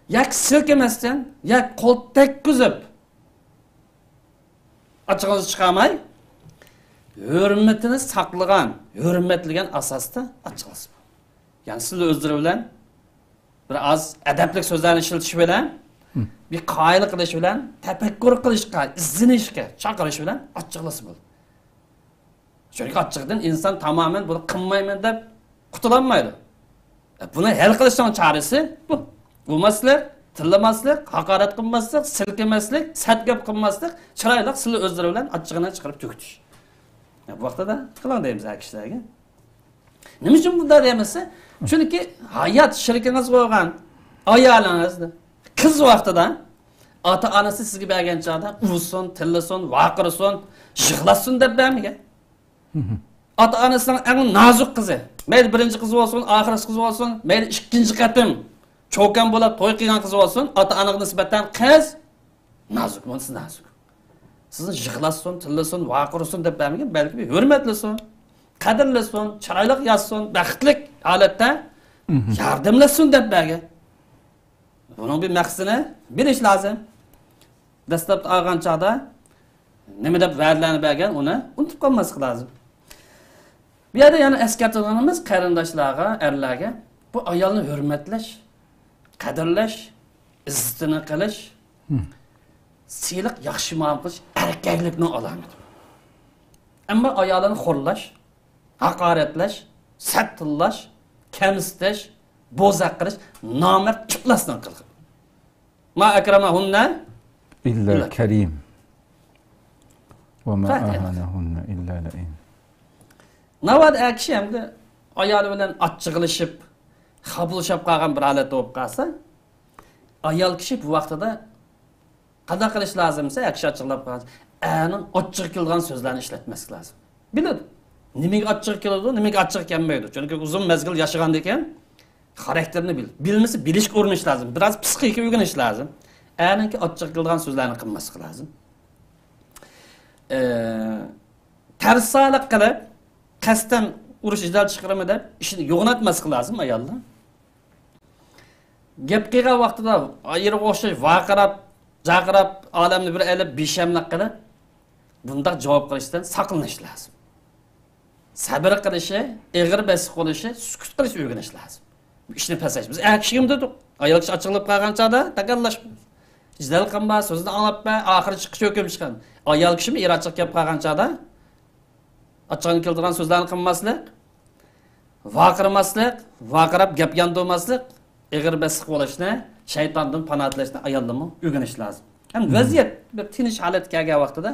Yak silkemasdan, yak qo'l tekkizib açığınızı chiqarmay, hurmatini saqlagan, hurmatlagan asosda açıqlasiz. Yani sizlar o'zlari bilan bir az adabli so'zlarni ishiltish bilan, bir qoyil qilish bilan, tafakkur qilishga, izlanishga chaqirish bilan açıqlasiz bo'ldi. Çünkü açıktan insan tamamen bunu qilmayman deb qutulanmaydi. Buni hal qilishning chorasi bu. Bo'lmaslik, tillamaslik, haqorat qilmaslik, silkimaslik, satgap qilmaslik, chiroyli sizlar o'zlari bilan achchig'ini chiqarib to'kitish. Bu vaqtda qiling deymiz kishilarga. Nima uchun bunday deymiz? Chunki hayot shirikingiz bo'lgan ayolingizni qiz vaqtida ota-onasi sizga bergan chog'da ursin, tillasin, vaqirsin, yig'lasin deb bermagan. Ota-onasining eng nozik qizi. Mayli birinchi qiz bo'lsin, oxirgi qiz bo'lsin, mayli ikkinchi qatim cho'kan bo'lib to'y qilgan qiz bo'lsin, ota-onaga nisbatan qiz nozik bo'lsa nozik. Sizni yig'lasin, tillasin, vaqirsin deb bermagan, balki bir hurmatlasin, qadrlasin, chiroyli yozsin, baxtli holatda yordamlasin deb bergan. Buning bir maqsadini bilish lozim. Dastlabki olgan chog'da nima deb va'dalarni bergan, uni unutib qolmaslik lozim. Bu yerda yana eskartganimiz qarindoshlarga, erlarga bu ayolni hurmatlash, qadrlash, izzatini qilish, siyliq, yaxshi muomala qilish erkaklikning alomati. Ammo ayolni xo'rlash, haqoratlash, sattillash, kamsitish, bo'zaq qilish nomard iflosdan qilgan. Ma akramahunna illa karim. Ve ma ahanahunna illa la'in. Navad kishi hamda ayoli bilan achchiqlashib, qabulshab qolgan bir holat bo'lib qolsa, ayol kishi bu vaqtida qanday qilish lozimsa, kishi achchiqlab qolsa, aning ochiq kelgan so'zlarni ishlatmaslik lozim. Biladi. Nimaga ochiq keladi, nimaga ochiq kelmaydi. Chunki uzun mezgil yashagandan keyin xarakterini bilmasa bilish o'rganish lozim. Biroz psixika o'rganish lozim. Aningki ochiq kelgan so'zlarni qilmaslik lozim. Tarsalik qilib, qasdan urush ijodal chiqarma deb ishni yo'g'natmaslik lozim ayollar. Gap qilgan vaqtida ayirib o'xshash, vaqirab, jaqirab, olamni bir elib beshamlik qilib, bundaq javob qilishdan saqlanish lozim. Sabr qilishi, eg'ir basiq bo'lishi, sukut qilish o'rganish lozim. Bu ishni pasayish. Biz akishim dedik. Ayol kishi ochiqlab qolgan chog'da takallashmiz. Jizdal qilma, so'zni anglabma, oxiri chiqish o'kim chiqqan. Ayol kishimi er ochiq kelib qolgan chog'da ochig'ini keltirgan so'zlarni qilmaslik, vaqirmaslik, vaqirab gap yondirmaslik, eg'ir basiq bo'lishni, shaytondan panoh tilashni ayollarga o'rganish lozim. Ham vaziyat bir tinch holatga kelgan vaqtida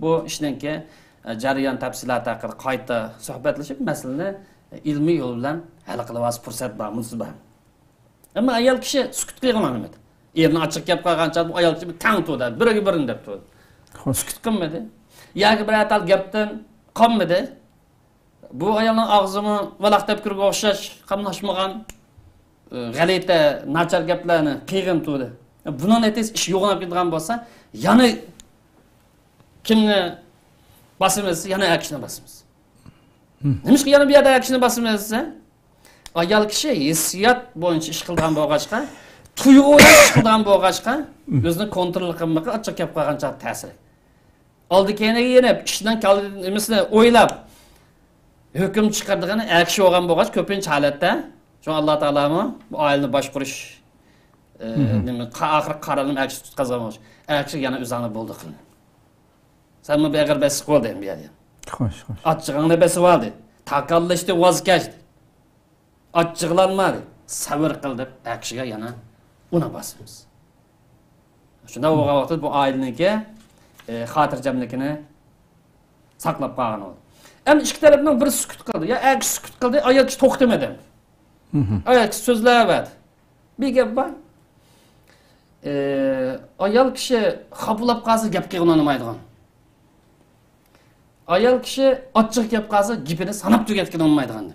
bu ishninki jarayon tafsiloti haqida qayta suhbatlashib, masalani ilmiy yo'l bilan hal qilib olsa fursat bor, musiba. Ammo ayol kishi sukut qilganmadi. Erini ochiq gap qilgancha bu ayol kishi tang to'da, biriga birini deb to'di. Sukut qilmadi. Yoki bir atal gapdan qolmadi. Bu ayolning og'zini valaqtab kirga o'xshash, qamlashmagan g'alati, nachar gaplarni qiygan to'di. Bundan aytasiz ish yo'g'onab ketgan bo'lsa, yana kimni basimiz, yana akishni basimiz. Nimishki yana bir yerda akishni basimiz desa, ayol kishi hissiyot bo'yicha ish qilgan bo'lg'achqa, tuyg'u bilan ish qilgan bo'lg'achqa, o'zini kontrol qilmoqqa ochiq gap qilgancha ta'sir. Oldi keyinga yenib, ishdan nimasini o'ylab hukm chiqardigani akish bo'lgan bo'lg'ach, ko'pincha holatda shu Alloh taolami bu oilani boshqarish nima oxir qarorni akish tutqazmoq. Akish yana o'zini bo'ldi qildi. Sen mi beg'ir basiq bo'lding bu yerda? Xo'sh, xo'sh. Achchig'ingni besib oldi. Takallashdi, voz kechdi. Achchig'lanmadi. Sabr qil deb akishiga yana una basamiz. Shunda o'g'il vaqtda bu oilaniki xotirjamlikini saqlab qolgan bo'ldi. Ham ikki tarafdan biri sukut qildi. Ya akish sukut qildi, ayol kishi to'xtamadi. Ayol kishi so'zlayapti. Bir gap bor. Ayol kishi xapulab qolsa gap qilg'ana olmaydigan. Ayol kishi ochiq gap qilsa gapini sanab tugatgan olmaydigan.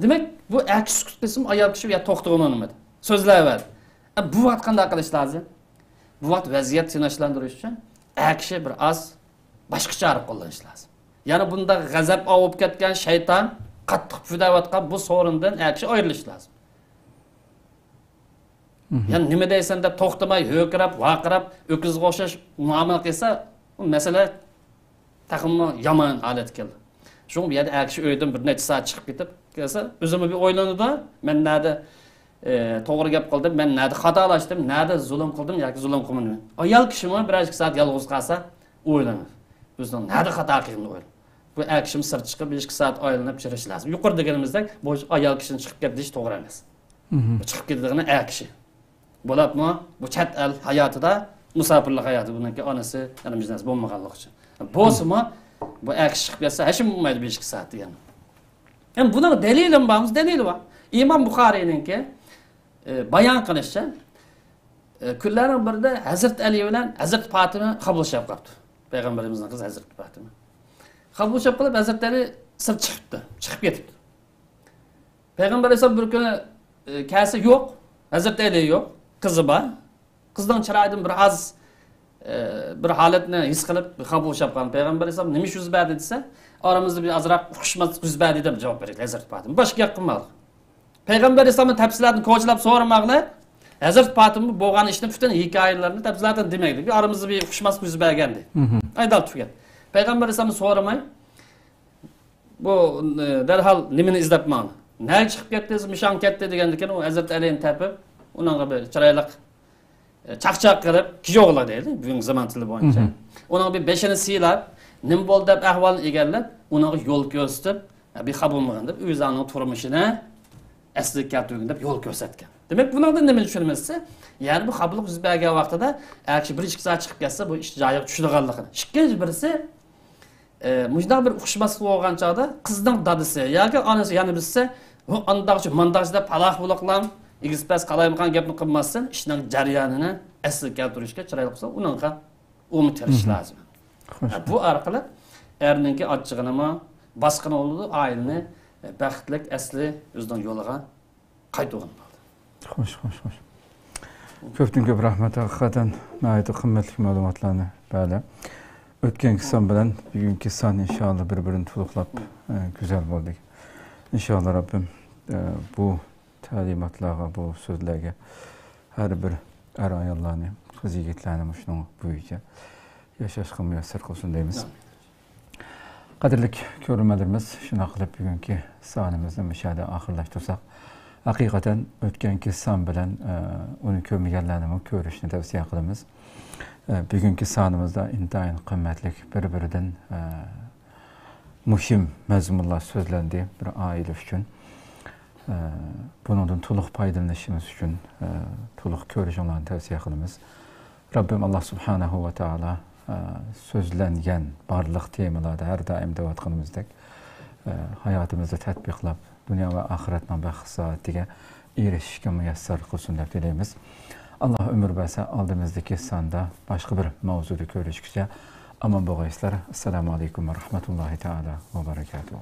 Demak, bu akish sukut qilsam ayol kishi ya to'xtag'ana olmaydi. So'zlayapti. Bu vaqt qanday qilish lozim? Bu vaqt vaziyat tinchlashtirish uchun akishi bir oz boshqacha arib qo'llanish lozim. Ya'ni bunda g'azab olib ketgan shayton qattiq fidayotgan bu so'rindan akishi ayrilish lozim. Ya'ni nima deysan deb to'xtamay, ho'kirab, vaqirab, o'kizga o'xshash muomala qilsa, bu masala taqimmi yomon holat keldi. Shu bu yerda akishi uydan bir necha soat chiqib ketib kelsa, o'zimni bir o'ylanadi, men nada to'g'ri gap qildim, men nada xatolashdim, nada zulm qildim yoki zulm qilmadim. Ayol kishimi bir ikki soat yolg'iz qolsa, o'ylanadi. O'zining nada xato qilganini o'ylaydi. Bu akishim sir chiqib 1-2 soat oylanib chirish lozim. Yuqori deganimizdek, bu ayol kishini chiqib ketdi to'g'ri emas. Chiqib ketadigan akishi. Bo'labmi? Bu chat el hayotida musofirlik hayoti buniki onasi, yana biznesi bo'lmaganligi uchun. Bo'lsa-mi, bu akish chiqib ketsa, hech kim bo'lmaydi 1-2 soat degan. Ham buning dalilim bormi? Dalili bor. Imom Buxoriyninki bayon qilishicha, kunlarning birida Hazrat Ali bilan Hazrat Fatima qabullashib qoldi. Payg'ambarimizning qizi Hazrat Fatima. Qabullashib qilib Hazrat Ali sir chiqib ketibdi. Payg'ambar esa bir kuni kasi yo'q, Hazrat Ali yo'q, qizi bor. Qizdan chiroydan bir oz bir holatni his qilib qabullashib qolgan. Payg'ambar esa nima yuz berdi desa, aramizda bir azroq xushmat yuz berdi deb javob berdi Hazrat Fatima. Boshqa gap qilmadi. Payg'ambar alayhisolamning tafsilotini ko'chlab so'ramaqli, Hazrat Fatima bo'lgan ishni butun hikoyalarni tafsilotini demaydi. Bir aramizda bir xushmas yuz bergandi. Aydal tugat. Payg'ambar alayhisolam so'ramay, bu darhol nimani izlabman. Nega chiqib ketdingiz, mishon ketdi degandan u Hazrat Alini topib, uningga bir chiroyli chaqchaq qilib, kijo'g'la deydi, bugungi zamon tili bo'yicha. Uning bir beshini siylab, nim bo'ldi deb ahvolni egallab, uningga yo'l ko'rsatib, bir qabulmagan deb o'zining turmushini asli keltirgan deb yo'l ko'rsatgan. Demak, buningdan nima tushunamizsa, ya'ni bu qabullik yuz bergan vaqtida, agar 1-2 soat chiqib ketsa, bu ish joyiga tushirganligini. Ikkinchi birisi, mujda bir xushmaslik bo'lgan chog'da qizning dadisi yoki onasi yana bilsa, bu andaqchi mandaqchi deb paloq buloqlam, igizpas qalaymagan gapni qilmasdan, ishning jarayonini asli keltirishga chiroyli qilsa, uningga umid qilish lozim. Bu orqali erningki ochchig'ini boshqani bo'ldi, oilani baxtlik asli o'zining yo'liga qaytgan bo'ldi. Xo'sh. Ko'pdan-ko'p rahmat, haqiqatan nihoyatda qimmatli ma'lumotlarni berdi. O'tgangi son bilan bugungi son inshaalloh bir-birini to'liqlab go'zal bo'ldik. Inshaalloh Rabbim bu ta'limotlarga, bu so'zlarga har bir ayollarni, qiz yigitlarni shuning bo'yicha yaşashga müyesser kılsın deymiz. Qadirlik görürmelerimiz, şuna qılıp bugünkü sanımızı müşahede ahırlaştırsak, hakikaten ötkenki san bilen onu kömügellerinin görüşünü tavsiye kılımız. Bugünkü sanımızda intayin kıymetlik bir-birinden muhim mezmunlar sözlendi bir aile üçün. Bunun tuluk paydalanışımız üçün tuluk görüşünlerini tavsiye kılımız. Rabbim Allah Subhanahu ve Teala sözlengen barlıq temalarda her daim davatqanımızdek hayatımızda tatbiqlab dünya ve ahiretden bax saatiga erişishga müyesser kılsın deb dileymiz. Allah ömür verse aldığımızdaki sanda başka bir mavzuda görüşküce aman boğayslar. Esselamu Aleyküm ve Rahmetullahi Teala ve Berekatuhu.